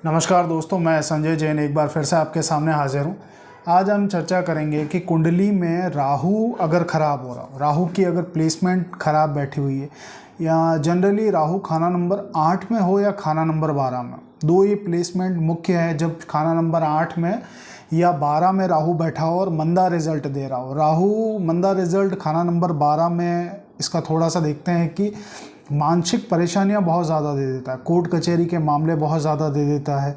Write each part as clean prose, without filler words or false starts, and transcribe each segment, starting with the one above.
नमस्कार दोस्तों, मैं संजय जैन एक बार फिर से आपके सामने हाजिर हूँ। आज हम चर्चा करेंगे कि कुंडली में राहु अगर ख़राब हो रहा हो, राहु की अगर प्लेसमेंट ख़राब बैठी हुई है, या जनरली राहु खाना नंबर 8 में हो या खाना नंबर 12 में, दो ये प्लेसमेंट मुख्य है। जब खाना नंबर 8 में या 12 में राहु बैठा हो और मंदा रिजल्ट दे रहा हो, राहु मंदा रिजल्ट खाना नंबर 12 में, इसका थोड़ा सा देखते हैं कि मानसिक परेशानियां बहुत ज़्यादा दे देता है, कोर्ट कचहरी के मामले बहुत ज़्यादा दे देता है।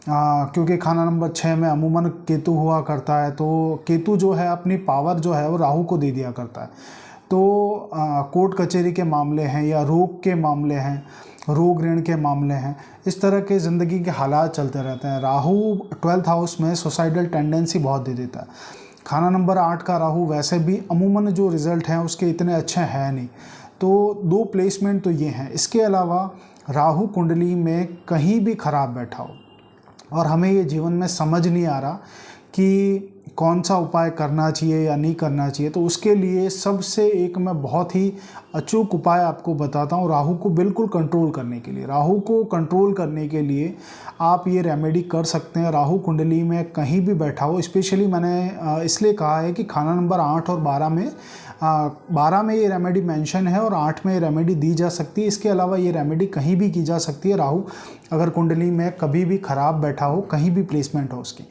क्योंकि खाना नंबर 6 में अमूमन केतु हुआ करता है, तो केतु जो है अपनी पावर जो है वो राहु को दे दिया करता है। तो कोर्ट कचहरी के मामले हैं या रोग के मामले हैं, रोग ऋण के मामले हैं, इस तरह के ज़िंदगी के हालात चलते रहते हैं। राहु 12th हाउस में सुसाइडल टेंडेंसी बहुत दे देता है। खाना नंबर 8 का राहु वैसे भी अमूमन जो रिज़ल्ट हैं उसके इतने अच्छे हैं नहीं। तो दो प्लेसमेंट तो ये हैं। इसके अलावा राहु कुंडली में कहीं भी ख़राब बैठा हो और हमें ये जीवन में समझ नहीं आ रहा कि कौन सा उपाय करना चाहिए या नहीं करना चाहिए, तो उसके लिए सबसे एक मैं बहुत ही अचूक उपाय आपको बताता हूँ राहु को बिल्कुल कंट्रोल करने के लिए। राहु को कंट्रोल करने के लिए आप ये रेमेडी कर सकते हैं। राहु कुंडली में कहीं भी बैठा हो, स्पेशली मैंने इसलिए कहा है कि खाना नंबर 8 और 12 में 12 में ये रेमेडी मेंशन है और 8 में ये रेमेडी दी जा सकती है। इसके अलावा ये रेमेडी कहीं भी की जा सकती है। राहु अगर कुंडली में कभी भी ख़राब बैठा हो, कहीं भी प्लेसमेंट हो उसकी,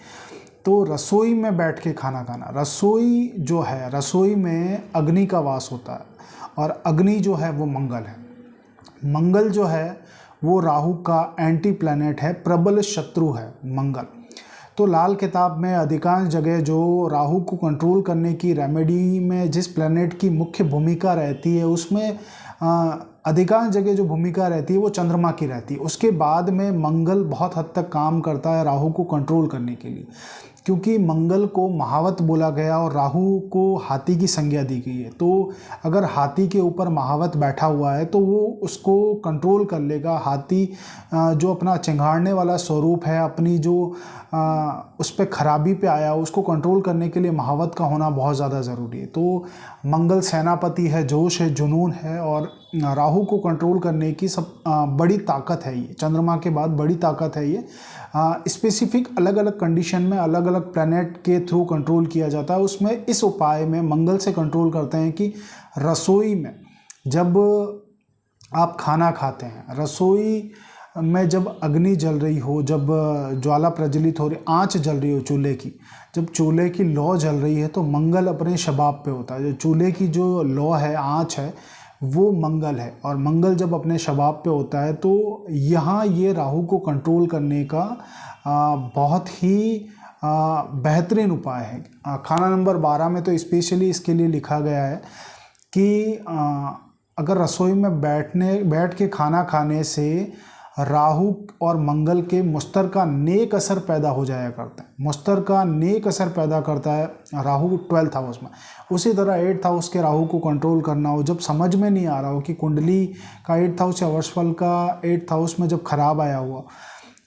तो रसोई में बैठ के खाना खाना। रसोई जो है, रसोई में अग्नि का वास होता है और अग्नि जो है वो मंगल है। मंगल जो है वो राहु का एंटी प्लैनेट है, प्रबल शत्रु है मंगल। तो लाल किताब में अधिकांश जगह जो राहु को कंट्रोल करने की रेमेडी में जिस प्लैनेट की मुख्य भूमिका रहती है, उसमें अधिकांश जगह जो भूमिका रहती है वो चंद्रमा की रहती है। उसके बाद में मंगल बहुत हद तक काम करता है राहु को कंट्रोल करने के लिए, क्योंकि मंगल को महावत बोला गया और राहु को हाथी की संज्ञा दी गई है। तो अगर हाथी के ऊपर महावत बैठा हुआ है तो वो उसको कंट्रोल कर लेगा। हाथी जो अपना चिंघाड़ने वाला स्वरूप है, अपनी जो उस पर खराबी पे आया, उसको कंट्रोल करने के लिए महावत का होना बहुत ज़्यादा ज़रूरी है। तो मंगल सेनापति है, जोश है, जुनून है, और राहु को कंट्रोल करने की सब बड़ी ताकत है। ये चंद्रमा के बाद बड़ी ताकत है। ये स्पेसिफिक अलग अलग कंडीशन में अलग अलग प्लैनेट के थ्रू कंट्रोल किया जाता है। उसमें इस उपाय में मंगल से कंट्रोल करते हैं कि रसोई में जब आप खाना खाते हैं, रसोई में जब अग्नि जल रही हो, जब ज्वाला प्रज्वलित हो रही, आंच जल रही हो चूल्हे की, जब चूल्हे की लौ जल रही है तो मंगल अपने शबाब पे होता है। जो चूल्हे की जो लौ है, आंच है, वो मंगल है, और मंगल जब अपने शबाब पे होता है तो यहाँ ये राहु को कंट्रोल करने का बहुत ही बेहतरीन उपाय है। खाना नंबर 12 में तो स्पेशली इसके लिए लिखा गया है कि अगर रसोई में बैठ के खाना खाने से राहु और मंगल के मुश्तरका नेक असर पैदा हो जाया करते हैं। मुश्तरका नेक असर पैदा करता है राहु 12th हाउस में। उसी तरह 8th हाउस के राहु को कंट्रोल करना हो, जब समझ में नहीं आ रहा हो कि कुंडली का 8th हाउस या वर्षफल का 8th हाउस में जब खराब आया हुआ,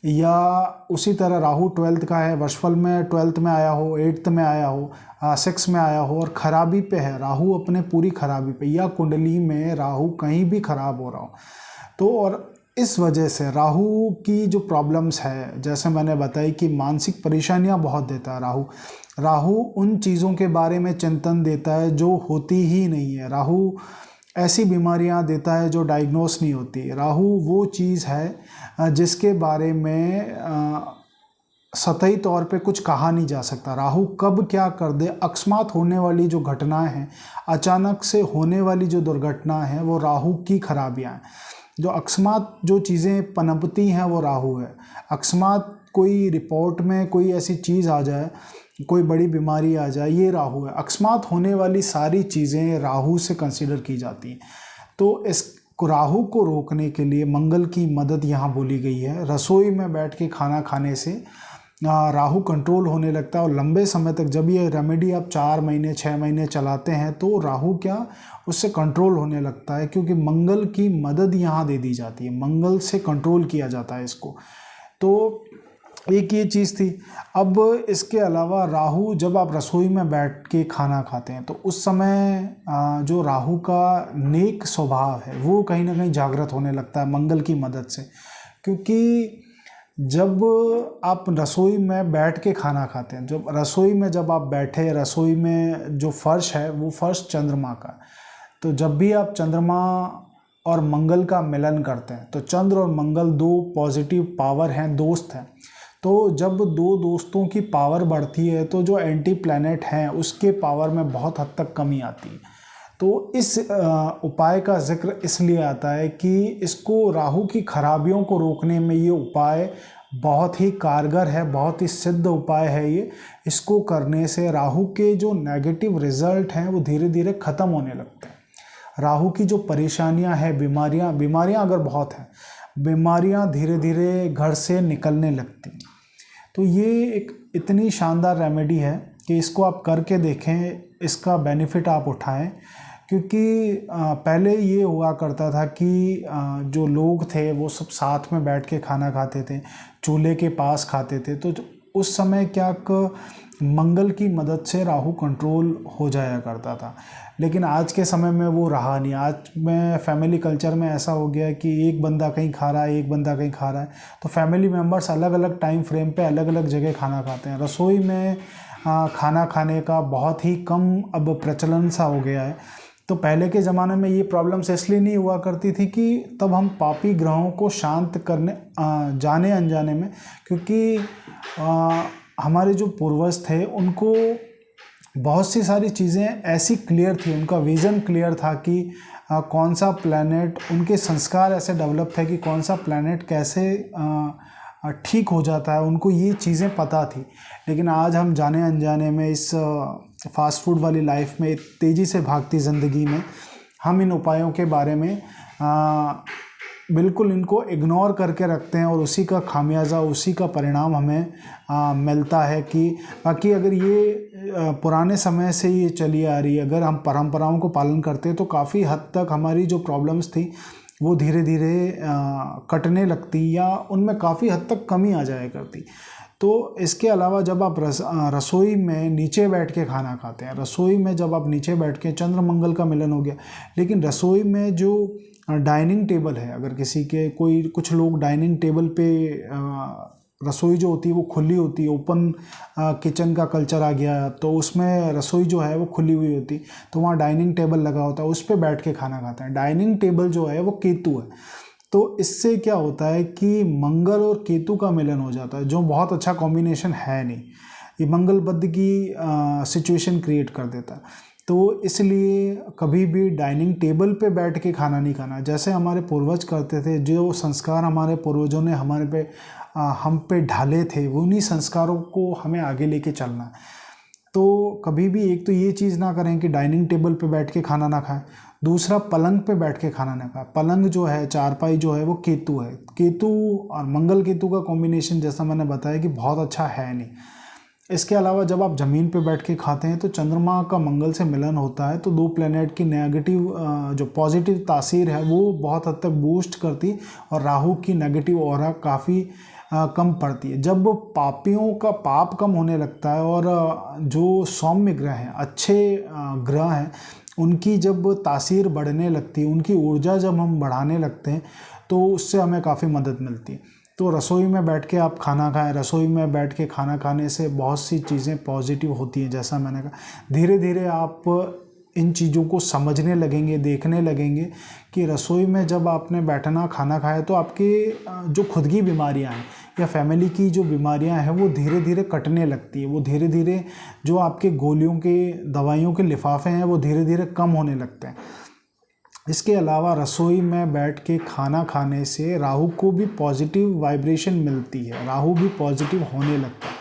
या उसी तरह राहु 12th का है, वर्षफल में 12th में आया हो, 8th में आया हो, 6 में आया हो और खराबी पे है, राहु अपने पूरी खराबी पे, या कुंडली में राहु कहीं भी खराब हो रहा हो, तो और इस वजह से राहु की जो प्रॉब्लम्स है, जैसे मैंने बताई कि मानसिक परेशानियां बहुत देता है राहु। राहु उन चीज़ों के बारे में चिंतन देता है जो होती ही नहीं है। राहु ऐसी बीमारियां देता है जो डायग्नोस नहीं होती। राहु वो चीज़ है जिसके बारे में सतही तौर पे कुछ कहा नहीं जा सकता। राहु कब क्या कर दे, अकस्मात होने वाली जो घटनाएं हैं, अचानक से होने वाली जो दुर्घटना है, वो राहु की खराबियाँ हैं। जो अकस्मात जो चीज़ें पनपती हैं वो राहु है। अकस्मात कोई रिपोर्ट में कोई ऐसी चीज़ आ जाए, कोई बड़ी बीमारी आ जाए, ये राहु है। अकस्मात होने वाली सारी चीज़ें राहु से कंसीडर की जाती हैं। तो इस राहु को रोकने के लिए मंगल की मदद यहाँ बोली गई है। रसोई में बैठ के खाना खाने से राहु कंट्रोल होने लगता है, और लंबे समय तक जब ये रेमेडी आप 4 महीने 6 महीने चलाते हैं तो राहु क्या उससे कंट्रोल होने लगता है, क्योंकि मंगल की मदद यहाँ दे दी जाती है, मंगल से कंट्रोल किया जाता है इसको। तो एक ये चीज़ थी। अब इसके अलावा राहु जब आप रसोई में बैठ के खाना खाते हैं तो उस समय जो राहु का नेक स्वभाव है वो कहीं ना कहीं जागृत होने लगता है मंगल की मदद से, क्योंकि जब आप रसोई में बैठ के खाना खाते हैं, जब रसोई में जब आप बैठे, रसोई में जो फर्श है वो फर्श चंद्रमा का, तो जब भी आप चंद्रमा और मंगल का मिलन करते हैं, तो चंद्र और मंगल दो पॉजिटिव पावर हैं, दोस्त हैं। तो जब दो दोस्तों की पावर बढ़ती है तो जो एंटी प्लैनेट हैं उसके पावर में बहुत हद तक कमी आती है। तो इस उपाय का जिक्र इसलिए आता है कि इसको, राहु की खराबियों को रोकने में ये उपाय बहुत ही कारगर है, बहुत ही सिद्ध उपाय है ये। इसको करने से राहु के जो नेगेटिव रिजल्ट हैं वो धीरे धीरे ख़त्म होने लगते हैं। राहु की जो परेशानियां हैं, बीमारियां अगर बहुत हैं, बीमारियां धीरे धीरे घर से निकलने लगती हैं। तो ये एक इतनी शानदार रेमेडी है कि इसको आप करके देखें, इसका बेनिफिट आप उठाएं। क्योंकि पहले ये हुआ करता था कि जो लोग थे वो सब साथ में बैठ के खाना खाते थे, चूल्हे के पास खाते थे। तो उस समय क्या मंगल की मदद से राहु कंट्रोल हो जाया करता था। लेकिन आज के समय में वो रहा नहीं। आज में फैमिली कल्चर में ऐसा हो गया है कि एक बंदा कहीं खा रहा है, एक बंदा कहीं खा रहा है, तो फैमिली मेम्बर्स अलग अलग टाइम फ्रेम पे अलग अलग जगह खाना खाते हैं। रसोई में खाना खाने का बहुत ही कम अब प्रचलन सा हो गया है। तो पहले के ज़माने में ये प्रॉब्लम्स इसलिए नहीं हुआ करती थी कि तब हम पापी ग्रहों को शांत करने जाने अनजाने में, क्योंकि हमारे जो पूर्वज थे उनको बहुत सी सारी चीज़ें ऐसी क्लियर थी, उनका विज़न क्लियर था कि कौन सा प्लैनेट, उनके संस्कार ऐसे डेवलप थे कि कौन सा प्लैनेट कैसे ठीक हो जाता है, उनको ये चीज़ें पता थी। लेकिन आज हम जाने अनजाने में इस फास्ट फूड वाली लाइफ में, तेज़ी से भागती ज़िंदगी में, हम इन उपायों के बारे में बिल्कुल इनको इग्नोर करके रखते हैं और उसी का खामियाजा, उसी का परिणाम हमें मिलता है। कि बाकी अगर ये पुराने समय से ये चली आ रही है, अगर हम परंपराओं को पालन करते हैं तो काफ़ी हद तक हमारी जो प्रॉब्लम्स थी वो धीरे धीरे कटने लगती या उनमें काफ़ी हद तक कमी आ जाया करती। तो इसके अलावा जब आप रसोई में नीचे बैठ के खाना खाते हैं, रसोई में जब आप नीचे बैठ के, चंद्र मंगल का मिलन हो गया, लेकिन रसोई में जो डाइनिंग टेबल है, अगर किसी के कुछ लोग डाइनिंग टेबल पे, रसोई जो होती है वो खुली होती है, ओपन किचन का कल्चर आ गया, तो उसमें रसोई जो है वो खुली हुई होती, तो वहाँ डाइनिंग टेबल लगा होता है, उस पर बैठ के खाना खाते हैं। डाइनिंग टेबल जो है वो केतु है, तो इससे क्या होता है कि मंगल और केतु का मिलन हो जाता है, जो बहुत अच्छा कॉम्बिनेशन है नहीं, ये मंगल बद्ध की सिचुएशन क्रिएट कर देता है। तो इसलिए कभी भी डाइनिंग टेबल पे बैठ के खाना नहीं खाना। जैसे हमारे पूर्वज करते थे, जो संस्कार हमारे पूर्वजों ने हम पे ढाले थे, उन्हीं संस्कारों को हमें आगे लेके चलना है। तो कभी भी एक तो ये चीज़ ना करें कि डाइनिंग टेबल पे बैठ के खाना ना खाएं, दूसरा पलंग पे बैठ के खाना ना खाएं। पलंग जो है, चारपाई जो है वो केतु है, केतु और मंगल केतु का कॉम्बिनेशन जैसा मैंने बताया कि बहुत अच्छा है नहीं। इसके अलावा जब आप ज़मीन पे बैठ के खाते हैं तो चंद्रमा का मंगल से मिलन होता है, तो दो प्लैनेट की नेगेटिव जो पॉजिटिव तासीर है वो बहुत हद तक बूस्ट करती और राहु की नेगेटिव ऑरा काफ़ी कम पड़ती है। जब पापियों का पाप कम होने लगता है और जो सौम्य ग्रह हैं, अच्छे ग्रह हैं, उनकी जब तासीर बढ़ने लगती है, उनकी ऊर्जा जब हम बढ़ाने लगते हैं, तो उससे हमें काफ़ी मदद मिलती है। तो रसोई में बैठ के आप खाना खाएं, रसोई में बैठ के खाना खाने से बहुत सी चीज़ें पॉजिटिव होती हैं। जैसा मैंने कहा, धीरे धीरे आप इन चीज़ों को समझने लगेंगे, देखने लगेंगे कि रसोई में जब आपने बैठना, खाना खाया, तो आपके जो खुद की बीमारियां हैं या फैमिली की जो बीमारियां हैं वो धीरे धीरे कटने लगती है। वो धीरे धीरे जो आपके गोलियों के, दवाइयों के लिफाफे हैं वो धीरे धीरे कम होने लगते हैं। इसके अलावा रसोई में बैठ के खाना खाने से राहु को भी पॉजिटिव वाइब्रेशन मिलती है, राहु भी पॉजिटिव होने लगता है।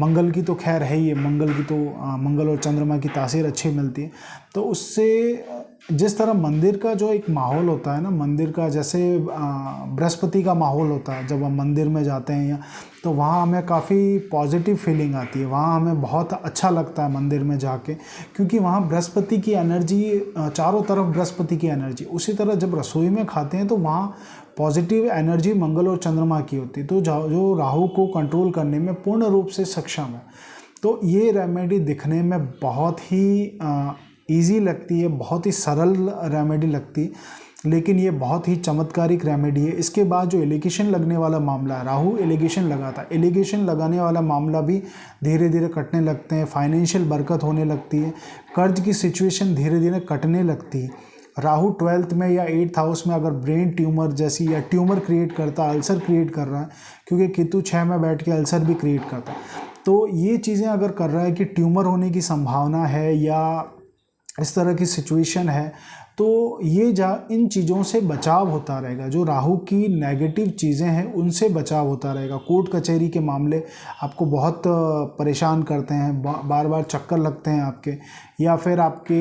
मंगल की तो खैर है ही है, मंगल और चंद्रमा की तासीर अच्छी मिलती है। तो उससे जिस तरह मंदिर का जो एक माहौल होता है ना, मंदिर का जैसे बृहस्पति का माहौल होता है, जब हम मंदिर में जाते हैं तो वहाँ हमें काफ़ी पॉजिटिव फीलिंग आती है, वहाँ हमें बहुत अच्छा लगता है मंदिर में जाके, क्योंकि वहाँ बृहस्पति की एनर्जी, चारों तरफ बृहस्पति की एनर्जी। उसी तरह जब रसोई में खाते हैं तो वहाँ पॉजिटिव एनर्जी मंगल और चंद्रमा की होती है, तो जो राहु को कंट्रोल करने में पूर्ण रूप से सक्षम है। तो ये रेमेडी दिखने में बहुत ही ईजी लगती है, बहुत ही सरल रेमेडी लगती है, लेकिन ये बहुत ही चमत्कारिक रेमेडी है। इसके बाद जो एलिगेशन लगने वाला मामला है, राहु एलिगेशन लगाता है, एलिगेशन लगाने वाला मामला भी धीरे धीरे कटने लगते हैं, फाइनेंशियल बरकत होने लगती है, कर्ज की सिचुएशन धीरे धीरे कटने लगती है। राहु 12th में या 8th हाउस में अगर ब्रेन ट्यूमर जैसी या ट्यूमर क्रिएट करता है, अल्सर क्रिएट कर रहा है, क्योंकि केतु 6 में बैठ के अल्सर भी क्रिएट करता है, तो ये चीज़ें अगर कर रहा है कि ट्यूमर होने की संभावना है या इस तरह की सिचुएशन है, तो ये इन चीज़ों से बचाव होता रहेगा। जो राहु की नेगेटिव चीज़ें हैं उनसे बचाव होता रहेगा। कोर्ट कचहरी के मामले आपको बहुत परेशान करते हैं, बार बार चक्कर लगते हैं आपके, या फिर आपके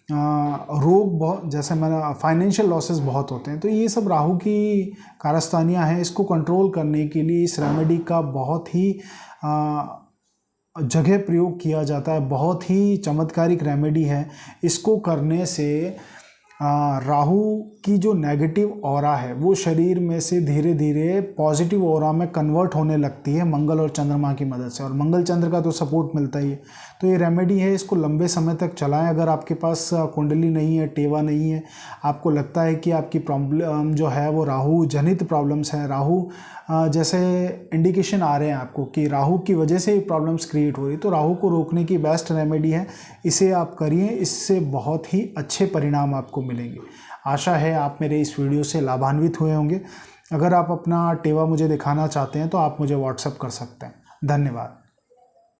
रोग बहुत, जैसे मैंने फाइनेंशियल लॉसेस बहुत होते हैं, तो ये सब राहु की कारस्तानियाँ हैं। इसको कंट्रोल करने के लिए इस रेमेडी का बहुत ही जगह प्रयोग किया जाता है। बहुत ही चमत्कारिक रेमेडी है। इसको करने से राहु की जो नेगेटिव ऑरा है वो शरीर में से धीरे धीरे पॉजिटिव ऑरा में कन्वर्ट होने लगती है मंगल और चंद्रमा की मदद से, और मंगल चंद्र का तो सपोर्ट मिलता ही है। तो ये रेमेडी है, इसको लंबे समय तक चलाएं। अगर आपके पास कुंडली नहीं है, टेवा नहीं है, आपको लगता है कि आपकी प्रॉब्लम जो है वो राहु जनित प्रॉब्लम्स हैं, राहु जैसे इंडिकेशन आ रहे हैं आपको कि राहु की वजह से प्रॉब्लम्स क्रिएट हो रही, तो राहु को रोकने की बेस्ट रेमेडी है। इसे आप करिए, इससे बहुत ही अच्छे परिणाम आपको मिलेंगे। आशा है आप मेरे इस वीडियो से लाभान्वित हुए होंगे। अगर आप अपना टेवा मुझे दिखाना चाहते हैं तो आप मुझे व्हाट्सएप कर सकते हैं। धन्यवाद।